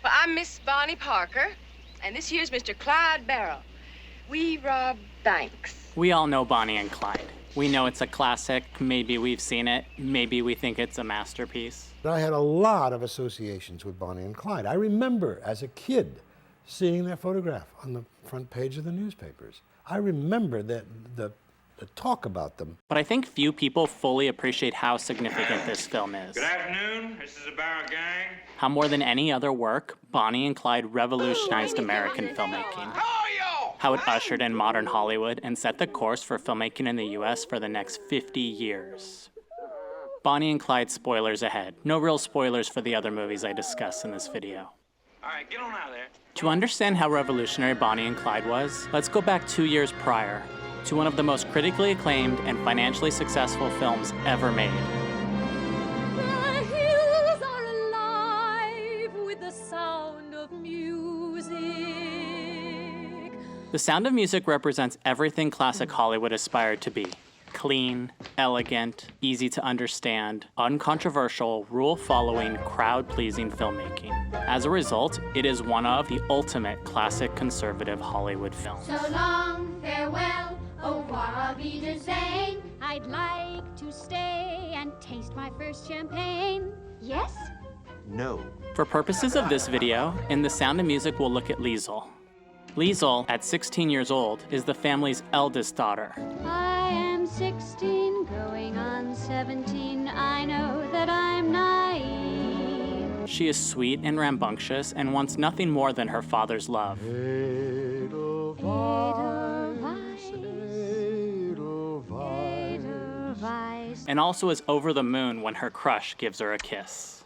Well, I'm Miss Bonnie Parker, and this here's Mr. Clyde Barrow. We rob banks. We all know Bonnie and Clyde. We know it's a classic. Maybe we've seen it. Maybe we think it's a masterpiece. I had a lot of associations with Bonnie and Clyde. I remember as a kid seeing their photograph on the front page of the newspapers. I remember that the talk about them. But I think few people fully appreciate how significant this film is. Good afternoon. This is the Barrow Gang. How more than any other work, Bonnie and Clyde revolutionized American filmmaking. How it ushered in modern Hollywood and set the course for filmmaking in the US for the next 50 years. Bonnie and Clyde spoilers ahead. No real spoilers for the other movies I discuss in this video. All right, get on out of there. To understand how revolutionary Bonnie and Clyde was, let's go back 2 years prior to one of the most critically acclaimed and financially successful films ever made. The hills are alive with the sound of music. The Sound of Music represents everything classic Hollywood aspired to be. Clean, elegant, easy to understand, uncontroversial, rule-following, crowd-pleasing filmmaking. As a result, it is one of the ultimate classic conservative Hollywood films. So long, farewell, au revoir, auf Wiedersehen. I'd like to stay and taste my first champagne. Yes? No. For purposes of this video, in The Sound of Music, we'll look at Liesl. Liesl, at 16 years old, is the family's eldest daughter. I am 16, going on 17. I know that I'm naive. She is sweet and rambunctious and wants nothing more than her father's love. And also is over the moon when her crush gives her a kiss.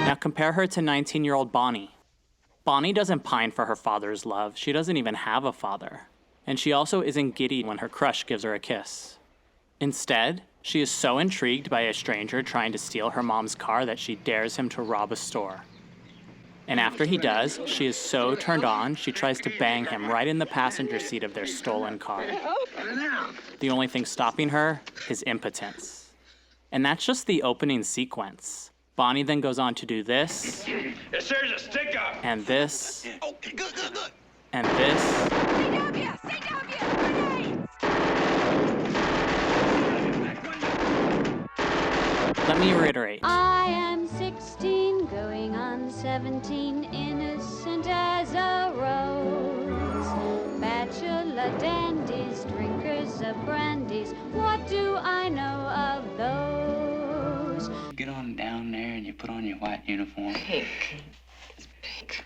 Now compare her to 19-year-old Bonnie. Bonnie doesn't pine for her father's love. She doesn't even have a father. And she also isn't giddy when her crush gives her a kiss. Instead, she is so intrigued by a stranger trying to steal her mom's car that she dares him to rob a store. And after he does, she is so turned on, she tries to bang him right in the passenger seat of their stolen car. The only thing stopping her is impotence. And that's just the opening sequence. Bonnie then goes on to do this, Yes, there's a stick up. and this, Okay, good. and this, Let me reiterate. I am 16, going on 17, innocent as a rose. Bachelor dandies, drinkers of brandies, what do I know of those? Get on down there and you put on your white uniform. Pink. It's pink.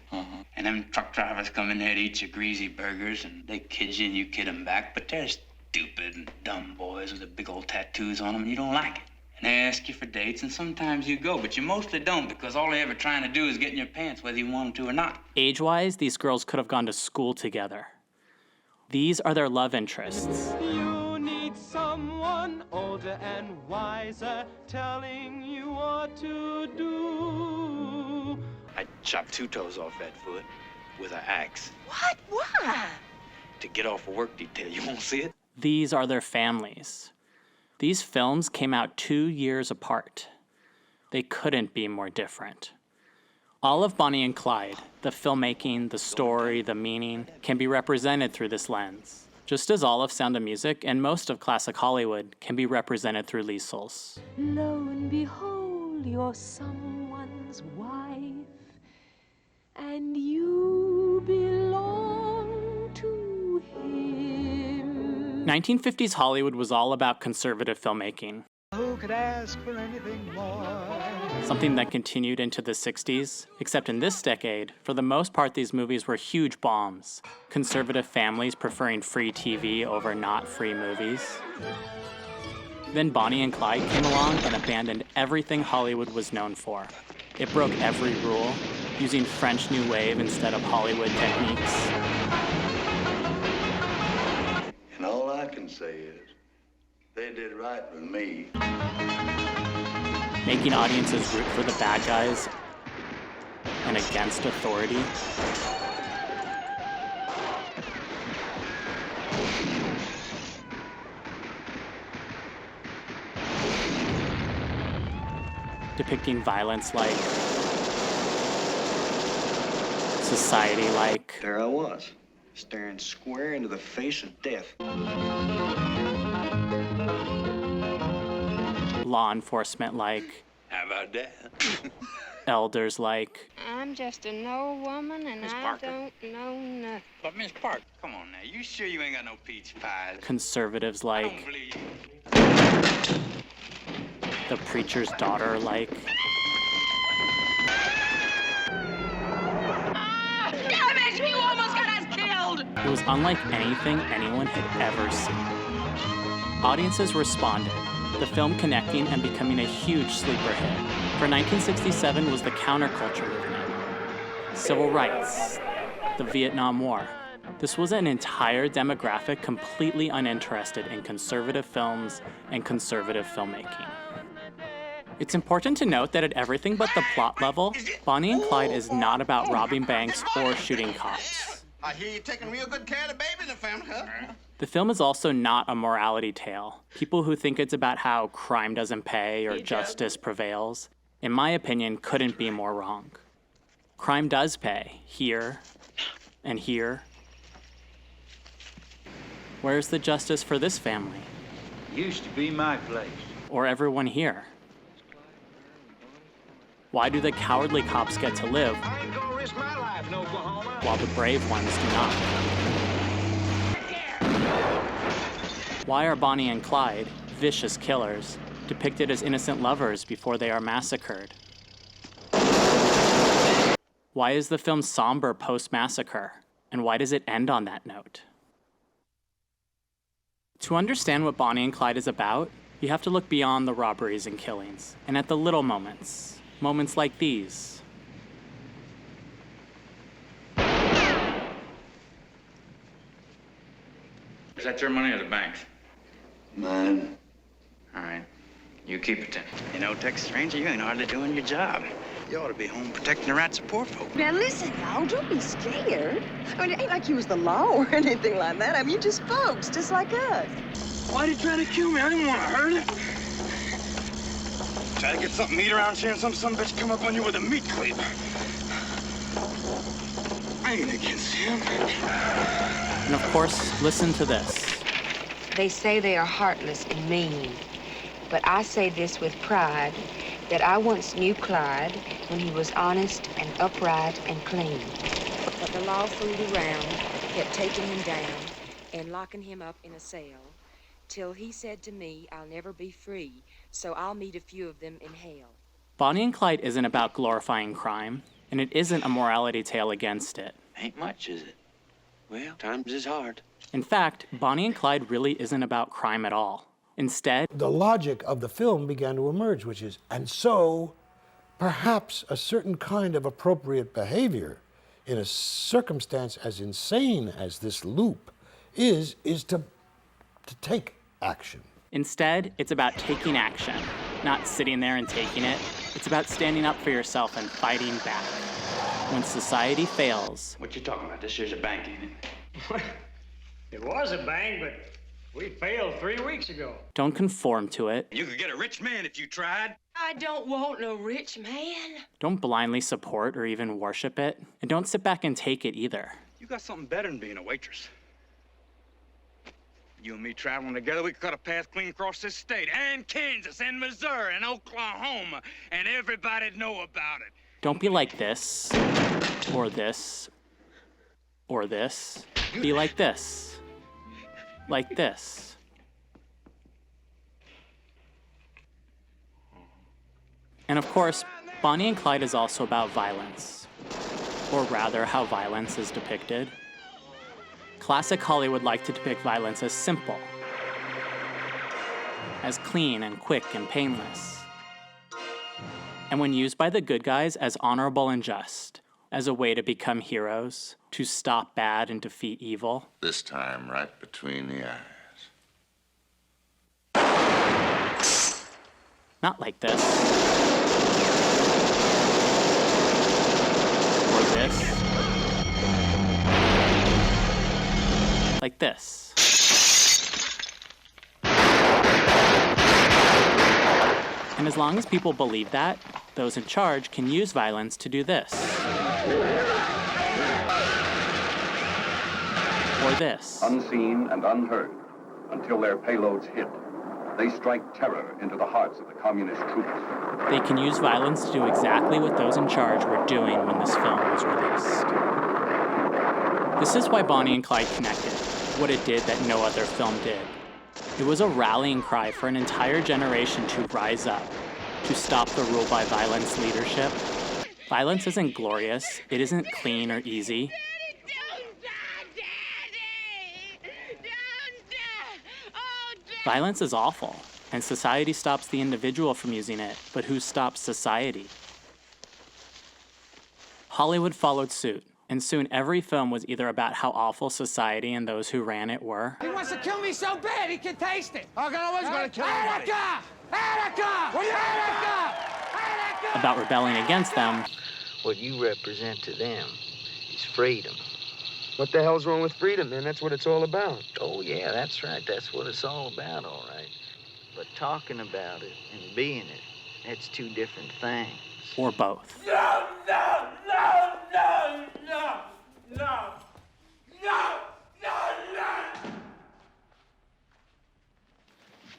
And them truck drivers come in there to eat your greasy burgers and they kid you and you kid them back, but they're stupid and dumb boys with the big old tattoos on them and you don't like it. And they ask you for dates and sometimes you go, but you mostly don't because all they're ever trying to do is get in your pants whether you want them to or not. Age-wise, these girls could have gone to school together. These are their love interests. You need someone older and wiser telling you what to do. I chopped 2 toes off that foot with an axe. What? Why? To get off a work detail. You won't see it? These are their families. These films came out 2 years apart. They couldn't be more different. All of Bonnie and Clyde, the filmmaking, the story, the meaning, can be represented through this lens, just as all of Sound of Music and most of classic Hollywood can be represented through Liesl's. Lo and behold, you're someone's wife, and you belong to him. 1950s Hollywood was all about conservative filmmaking. Who could ask for anything more? Something that continued into the 60s, except in this decade, for the most part these movies were huge bombs. Conservative families preferring free TV over not free movies. Then Bonnie and Clyde came along and abandoned everything Hollywood was known for. It broke every rule, using French New Wave instead of Hollywood techniques. And all I can say is, they did right with me. Making audiences root for the bad guys and against authority. depicting violence like, society like. There I was, staring square into the face of death. Law enforcement like. How about that? Elders like. I'm just an old woman and Miss I Parker. don't know nothing. But Miss Park, come on now. You sure you ain't got no peach pies? Conservatives I like. don't believe you. The preacher's daughter like. Damn it! You almost got us killed! It was unlike anything anyone had ever seen. Audiences responded, the film connecting and becoming a huge sleeper hit. For 1967 was the counterculture movement, civil rights, the Vietnam War. This was an entire demographic completely uninterested in conservative films and conservative filmmaking. It's important to note that at everything but the plot level, Bonnie and Clyde is not about robbing banks or shooting cops. I hear you taking real good care of the baby in the family, huh? The film is also not a morality tale. People who think it's about how crime doesn't pay or justice prevails, in my opinion, couldn't be more wrong. Crime does pay, here and here. Where's the justice for this family? Used to be my place. Or everyone here? Why do the cowardly cops get to live I ain't gonna risk my life in Oklahoma. while the brave ones do not? Why are Bonnie and Clyde, vicious killers, depicted as innocent lovers before they are massacred? Why is the film somber post-massacre? And why does it end on that note? To understand what Bonnie and Clyde is about, you have to look beyond the robberies and killings, and at the little moments. Moments like these. Is that your money or the bank's? Mine. All right. You keep it then. You know, Texas Ranger, you ain't hardly doing your job. You ought to be home protecting the rights of poor folk. Now listen, y'all, don't be scared. I mean, it ain't like you was the law or anything like that. I mean, you're just folks, just like us. Why'd you try to kill me? I didn't want to hurt it. Try to get something to eat around here and some bitch come up on you with a meat cleaver. I ain't against him. And of course, listen to this. They say they are heartless and mean, but I say this with pride, that I once knew Clyde when he was honest and upright and clean. But the law fooled around, kept taking him down and locking him up in a cell, till he said to me, I'll never be free, so I'll meet a few of them in hell. Bonnie and Clyde isn't about glorifying crime, and it isn't a morality tale against it. Ain't much, is it? Well, times is hard. In fact, Bonnie and Clyde really isn't about crime at all. Instead, The logic of the film began to emerge, which is, and so perhaps a certain kind of appropriate behavior in a circumstance as insane as this loop is to take action. Instead, it's about taking action, not sitting there and taking it. It's about standing up for yourself and fighting back. When society fails... What you talking about? This here's a bank, ain't it? It was a bang, but we failed 3 weeks ago. Don't conform to it. You could get a rich man if you tried. I don't want no rich man. Don't blindly support or even worship it. And don't sit back and take it either. You got something better than being a waitress. You and me traveling together, we could cut a path clean across this state, and Kansas, and Missouri, and Oklahoma, and everybody'd know about it. Don't be like this, or this, or this. Be like this. Like this. And of course, Bonnie and Clyde is also about violence. Or rather, how violence is depicted. Classic Hollywood liked to depict violence as simple, as clean and quick and painless. And when used by the good guys, as honorable and just, as a way to become heroes, to stop bad and defeat evil. This time right between the eyes. Not like this. Or this. Like this. And as long as people believe that, those in charge can use violence to do this. Or this. Unseen and unheard, until their payloads hit, they strike terror into the hearts of the communist troops. They can use violence to do exactly what those in charge were doing when this film was released. This is why Bonnie and Clyde connected, what it did that no other film did. It was a rallying cry for an entire generation to rise up, to stop the rule by violence leadership. Violence isn't glorious, it isn't clean or easy. Violence is awful, and society stops the individual from using it, but who stops society? Hollywood followed suit, and soon every film was either about how awful society and those who ran it were. He wants to kill me so bad he can taste it. How can I always gonna kill anybody? About rebelling against them. What you represent to them is freedom. What the hell's wrong with freedom, man? That's what it's all about. Oh, yeah, that's right. That's what it's all about, all right. But talking about it and being it, that's two different things. Or both. No, no, no, no, no, no, no, no, no.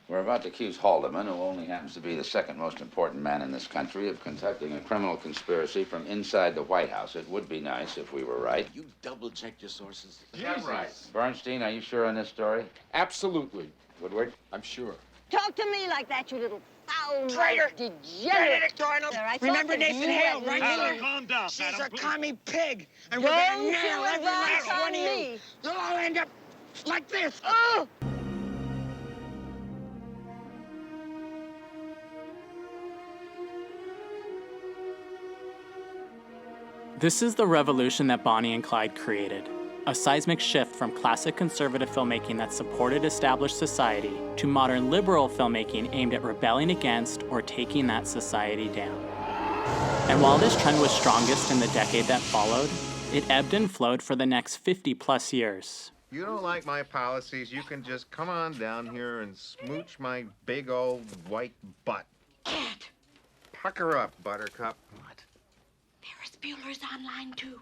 We're about to accuse Haldeman, who only happens to be the second most important man in this country, of conducting a criminal conspiracy from inside the White House. It would be nice if we were right. You double-checked your sources? That's right. Bernstein, are you sure on this story? Absolutely. Woodward? I'm sure. Talk to me like that, you little foul Traitor! degenerate. Remember Nathan Hale, right? Calm down, She's Madam, a please. commie pig, and we're Don't gonna nail you every last advise one of you. me. You'll all end up like this. Oh! This is the revolution that Bonnie and Clyde created. A seismic shift from classic conservative filmmaking that supported established society to modern liberal filmmaking aimed at rebelling against or taking that society down. And while this trend was strongest in the decade that followed, it ebbed and flowed for the next 50+ years. You don't like my policies, you can just come on down here and smooch my big old white butt. Cat. Pucker up, Buttercup. What? Ferris Bueller's online, too.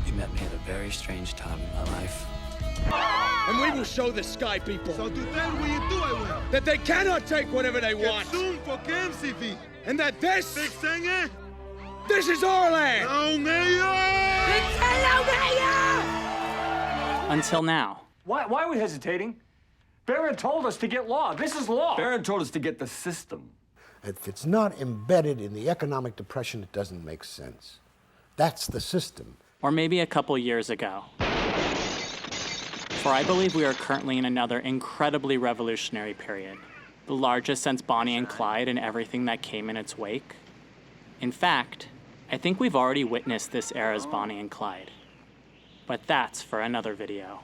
You met me at a very strange time in my life. And we will show the Sky people So to tell what you do, I will. that they cannot take whatever they want. Soon for KMCV. And that this Big singer. is our land. No, Mayor! Until now. Why are we hesitating? Barron told us to get law. This is law. Barron told us to get the system. If it's not embedded in the economic depression, it doesn't make sense. That's the system. Or maybe a couple years ago. For I believe we are currently in another incredibly revolutionary period, the largest since Bonnie and Clyde and everything that came in its wake. In fact, I think we've already witnessed this era's Bonnie and Clyde. But that's for another video.